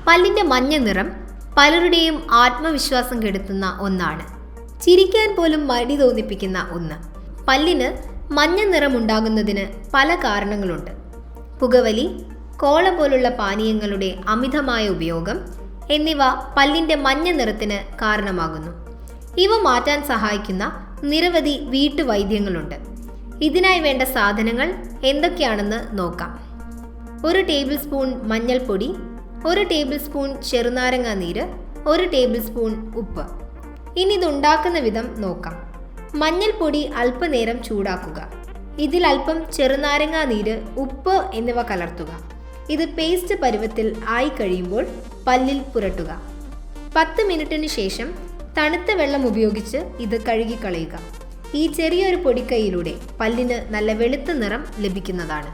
പല്ലിൻ്റെ മഞ്ഞ നിറം പലരുടെയും ആത്മവിശ്വാസം കെടുത്തുന്ന ഒന്നാണ്. ചിരിക്കാൻ പോലും മടി തോന്നിപ്പിക്കുന്ന ഒന്ന്. പല്ലിന് മഞ്ഞ നിറമുണ്ടാകുന്നതിന് പല കാരണങ്ങളുണ്ട്. പുകവലി, കോള പോലുള്ള പാനീയങ്ങളുടെ അമിതമായ ഉപയോഗം എന്നിവ പല്ലിൻ്റെ മഞ്ഞ നിറത്തിന് കാരണമാകുന്നു. ഇവ മാറ്റാൻ സഹായിക്കുന്ന നിരവധി വീട്ടുവൈദ്യങ്ങളുണ്ട്. ഇതിനായി വേണ്ട സാധനങ്ങൾ എന്തൊക്കെയാണെന്ന് നോക്കാം. 1 ടേബിൾ സ്പൂൺ മഞ്ഞൾപ്പൊടി, 1 ടേബിൾ സ്പൂൺ ചെറുനാരങ്ങ നീര്, 1 ടേബിൾ സ്പൂൺ ഉപ്പ്. ഇനി ഇതുണ്ടാക്കുന്ന വിധം നോക്കാം. മഞ്ഞൾപ്പൊടി അല്പനേരം ചൂടാക്കുക. ഇതിൽ അല്പം ചെറുനാരങ്ങ നീര്, ഉപ്പ് എന്നിവ കലർത്തുക. ഇത് പേസ്റ്റ് പരുവത്തിൽ ആയി കഴിയുമ്പോൾ പല്ലിൽ പുരട്ടുക. 10 മിനിറ്റിന് ശേഷം തണുത്ത വെള്ളം ഉപയോഗിച്ച് ഇത് കഴുകിക്കളയുക. ഈ ചെറിയൊരു പൊടിക്കൈയിലൂടെ പല്ലിന് നല്ല വെളുത്ത നിറം ലഭിക്കുന്നതാണ്.